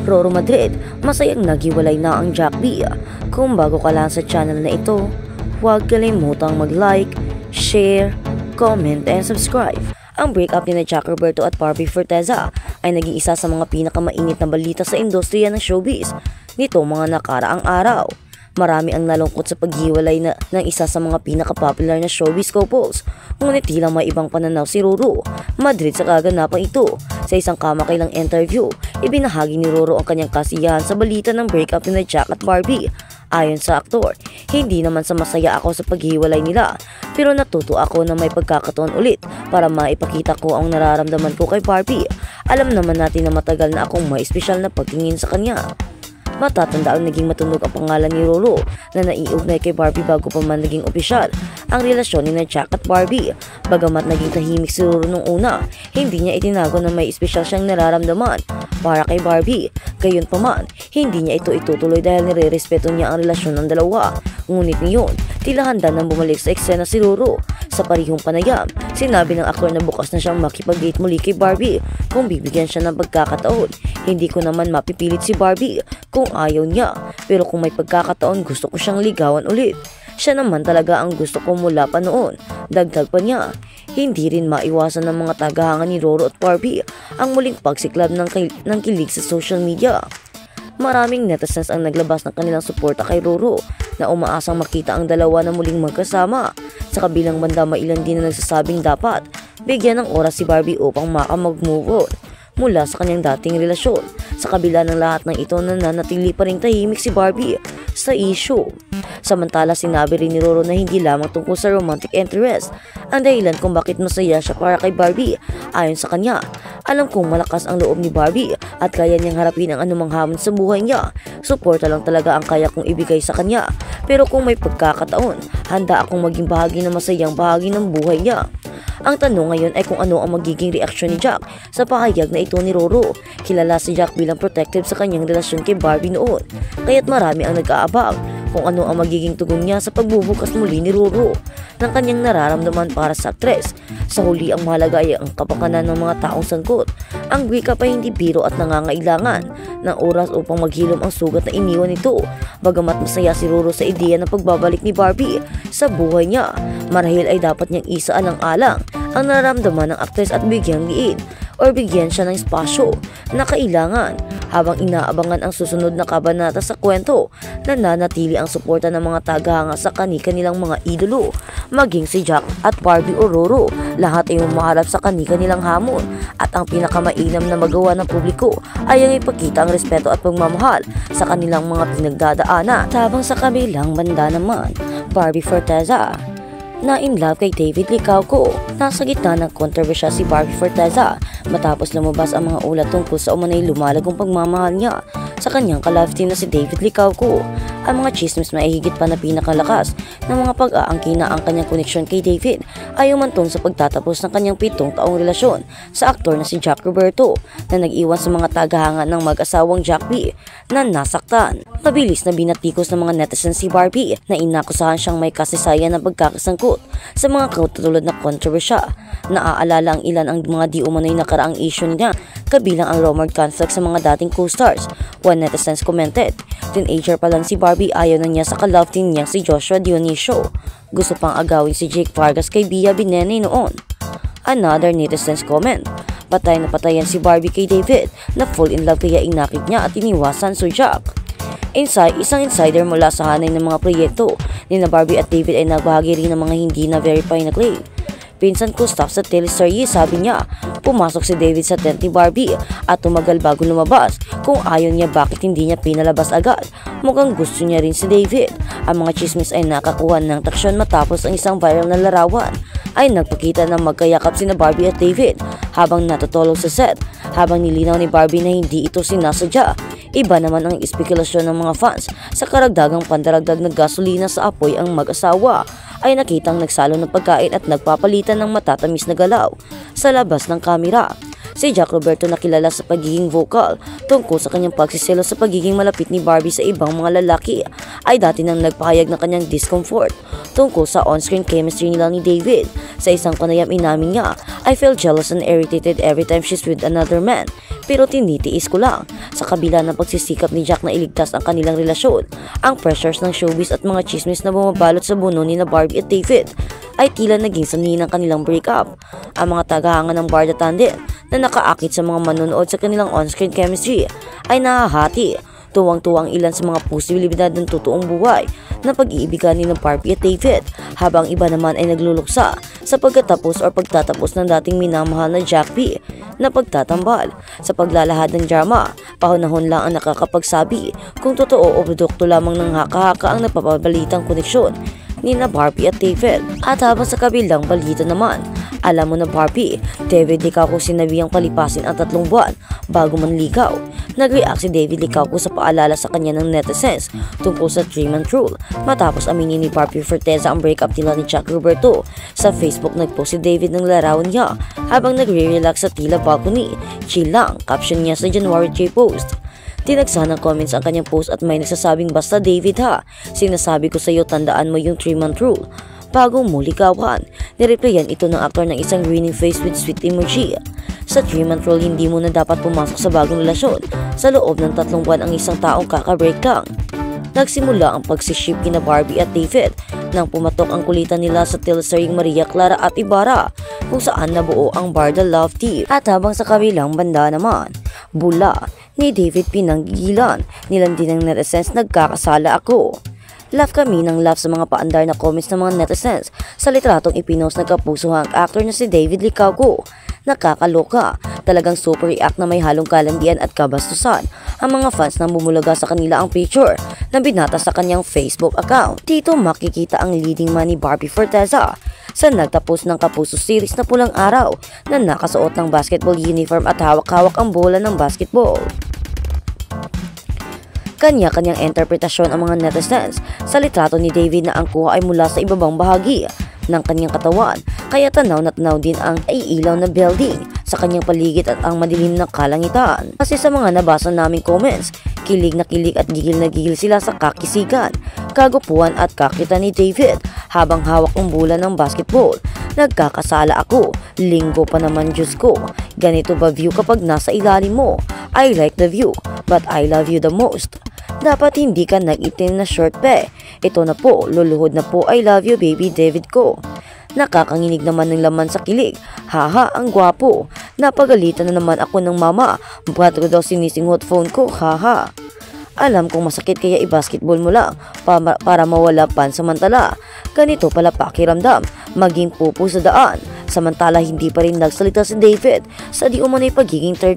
Roro Madrid, masayang naghiwalay na ang Jack B. Kung bago ka lang sa channel na ito, huwag kalimutang mag-like, share, comment, and subscribe. Ang breakup ni Jack Roberto at Barbie Forteza ay naging isa sa mga pinakamainit na balita sa industriya ng showbiz nito mga nakaraang araw. Marami ang nalungkot sa paghiwalay ng isa sa mga pinaka-popular na showbiz couples. Ngunit tila may ibang pananaw si Roro Madrid sa kaganapang ito. Sa isang kamakailang interview, ibinahagi ni Roro ang kanyang kasiyahan sa balita ng breakup ni Jack at Barbie. Ayon sa aktor, hindi naman sa masaya ako sa paghiwalay nila, pero natuto ako na may pagkakataon ulit para maipakita ko ang nararamdaman ko kay Barbie. Alam naman natin na matagal na akong may espesyal na pagtingin sa kanya. Matatanda ang naging matunog ang pangalan ni Roro na naiugnay kay Barbie bago pa man naging opisyal ang relasyon ni Jack at Barbie. Bagamat naging tahimik si Roro nung una, hindi niya itinago na may espesyal siyang nararamdaman para kay Barbie. Gayunpaman, hindi niya ito itutuloy dahil nire-respeto niya ang relasyon ng dalawa. Ngunit ngayon, tila handa nang bumalik sa eksena si Roro. Sa parihong panayam, sinabi ng aktor na bukas na siyang makipag-date muli kay Barbie kung bibigyan siya ng pagkakataon. Hindi ko naman mapipilit si Barbie kung ayaw niya, pero kung may pagkakataon gusto ko siyang ligawan ulit. Siya naman talaga ang gusto ko mula pa noon. Dagdag pa niya, hindi rin maiwasan ng mga tagahanga ni Roro at Barbie ang muling pagsiklab ng kilig sa social media. Maraming netizens ang naglabas ng kanilang suporta kay Roro na umaasang makita ang dalawa na muling magkasama. Sa kabilang banda, may ilan din na nagsasabing dapat bigyan ng oras si Barbie upang mag-move on mula sa kanyang dating relasyon. Sa kabila ng lahat ng ito, nananatili pa rin tahimik si Barbie sa issue. Samantala, sinabi rin ni Roro na hindi lamang tungkol sa romantic interest ang dahilan kung bakit masaya siya para kay Barbie. Ayon sa kanya, alam kong malakas ang loob ni Barbie at kaya niyang harapin ang anumang hamon sa buhay niya. Suporta lang talaga ang kaya kong ibigay sa kanya. Pero kung may pagkakataon, handa akong maging bahagi ng masayang bahagi ng buhay niya. Ang tanong ngayon ay kung ano ang magiging reaksyon ni Jack sa pahayag na ito ni Roro. Kilala si Jack bilang protective sa kanyang relasyon kay Barbie noon, kaya't marami ang nag-aabang kung ano ang magiging tugon niya sa pagbubukas muli ni Roro ng kanyang nararamdaman para sa aktres. Sa huli, ang mahalaga ay ang kapakanan ng mga taong sangkot. Ang breakup ay hindi biro at nangangailangan ng oras upang maghilom ang sugat na iniwan nito. Bagamat masaya si Roro sa ideya ng pagbabalik ni Barbie sa buhay niya, marahil ay dapat niyang isaalang-alang ang nararamdaman ng aktres at bigyang liin o bigyan siya ng espasyo na kailangan. Habang inaabangan ang susunod na kabanata sa kwento, nananatili ang suporta ng mga tagahanga sa kani-kanilang mga idolo. Maging si Jack at Barbie o Roro, lahat ay umaharap sa kani-kanilang hamon at ang pinakamainam na magawa ng publiko ay ang ipakita ang respeto at pagmamahal sa kanilang mga pinagdadaanan. Habang sa kabilang banda naman, Barbie Forteza na in love kay David Licauco. Nasa gitna ng kontrobersya si Barbie Forteza matapos lumabas ang mga ulat tungkol sa umanay lumalagong pagmamahal niya sa kanyang ka-love team na si David Licauco. Ang mga chismis na higit pa na pinakalakas ng mga pag-aangkin na ang kanyang koneksyon kay David ay umantong sa pagtatapos ng kanyang 7 taong relasyon sa aktor na si Jack Roberto na nag-iwan sa mga tagahanga ng mag-asawang Jack B na nasaktan. Mabilis na binatikos ng mga netizens si Barbie na inakusahan siyang may kasaysayan ng pagkakasangkot sa mga katulad na kontrobersya. Naaalala ang ilan ang mga di umano'y nakaraang issue niya kabilang ang rumoured conflict sa mga dating co-stars. One netizens commented, teenager pa lang si Barbie, ayaw na niya sa ka-love team niyang si Joshua Dionisio. Gusto pang agawin si Jake Vargas kay Bia Binene noon. Another netizens comment, patay na patayan si Barbie kay David na fall in love kaya inakit niya at iniwasan si Jack. Isang insider mula sa hanay ng mga proyekto ni na Barbie at David ay nagbahagi rin ng mga hindi na verify na claim. Pinsan ko staff sa teleserye, sabi niya. Pumasok si David sa tent ni Barbie at tumagal bago lumabas. Kung ayaw niya, bakit hindi niya pinalabas agad? Mukhang gusto niya rin si David. Ang mga chismis ay nakakuha ng taksyon matapos ang isang viral na larawan ay nagpakita na magkayakap sina Barbie at David habang natutulog sa set. Habang nilinaw ni Barbie na hindi ito sinasadya, iba naman ang espekulasyon ng mga fans sa karagdagang pandaragdag na gasolina sa apoy ang mag-asawa ay nakitang nagsalo ng pagkain at nagpapalitan ng matatamis na galaw sa labas ng kamera. Si Jack Roberto na kilala sa pagiging vocal tungkol sa kanyang pagsiselo sa pagiging malapit ni Barbie sa ibang mga lalaki ay dati nang nagpahayag ng kanyang discomfort tungkol sa on-screen chemistry nila ni David. Sa isang panayam inamin niya, "I feel jealous and irritated every time she's with another man. Pero tinitiis ko lang." Sa kabila ng pagsisikap ni Jack na iligtas ang kanilang relasyon, ang pressures ng showbiz at mga chismis na bumabalot sa buno ni na Barbie at David ay tila naging sanhi ng kanilang breakup. Ang mga tagahanga ng Barda Tandem na nakaakit sa mga manonood sa kanilang on-screen chemistry ay nahahati. Tuwang-tuwang ilan sa mga posibilidad ng totoong buhay na pag-iibigan ni Barbie at David, habang iba naman ay nagluluksa sa pagkatapos o pagtatapos ng dating minamahal na Jack B na pagtatambal. Sa paglalahad ng drama, panahon lang ang nakakapagsabi kung totoo o produkto lamang ng haka-haka ang napapabalitang koneksyon ni na Barbie at David. At habang sa kabilang balita naman, alam mo na Barbie, David Licauco sinabihang palipasin ang 3 buwan bago manligaw. Nag-react si David Licauco sa paalala sa kanya ng netizens tungkol sa 3-month rule matapos aminin ni Barbie Forteza ang breakup nila ni Jack Roberto. Sa Facebook nagpost si David ng larawan niya habang nagre-relax sa tila balcony. "Chill lang," caption niya sa January 3 post. Tinagsahan ng comments ang kanyang post at may nagsasabing, "Basta David ha, sinasabi ko sa iyo tandaan mo yung 3-month rule bago mo ligawan." Nireplyan ito ng aktor ng isang grinning face with sweet emoji. Sa 3-month rule, hindi mo na dapat pumasok sa bagong relasyon sa loob ng 3 buwan ang isang taong kaka-break lang. Nagsimula ang pagsiship kina Barbie at David nang pumatok ang kulitan nila sa teleseryeng Maria Clara at Ibarra kung saan nabuo ang Barda Love Team. At habang sa kabilang banda naman, bula ni David pinanggigilan nilang din ng netizens, "Nagkakasala ako." Laugh kami ng laugh sa mga paandar na comments ng mga netizens sa litratong ipinost ng kapusuhang actor na si David Licauco. "Nakakaloka, talagang super react na may halong kalandian at kabastusan." Ang mga fans nang bumulaga sa kanila ang picture na binata sa kanyang Facebook account. Dito makikita ang leading man ni Barbie Forteza sa nagtapos ng Kapuso series na pulang araw na nakasuot ng basketball uniform at hawak-hawak ang bola ng basketball. Kanya-kanyang interpretasyon ang mga netizens sa litrato ni David na ang kuha ay mula sa ibabang bahagi ng kanyang katawan, kaya tanaw na tanaw din ang iilaw na building sa kanyang paligid at ang madilim na kalangitan. Kasi sa mga nabasa naming comments, kilig na kilig at gigil na gigil sila sa kakisigan, kagupuan at kakita ni David habang hawak ang bola ng basketball. "Nagkakasala ako, linggo pa naman, Diyos ko. Ganito ba view kapag nasa ilalim mo? I like the view, but I love you the most. Dapat hindi ka nag-itim na short pe. Ito na po, luluhod na po, I love you baby David ko." Nakakanginig naman ng laman sa kilig. "Haha, ang gwapo. Napagalitan na naman ako ng mama. Ba't ko daw sinisinghot phone ko? Haha. Alam kong masakit kaya i-basketball mo lang para mawala pansamantala. Ganito pala pakiramdam, maging pupo sa daan." Samantala hindi pa rin nagsalita si David sa di umano'y pagiging third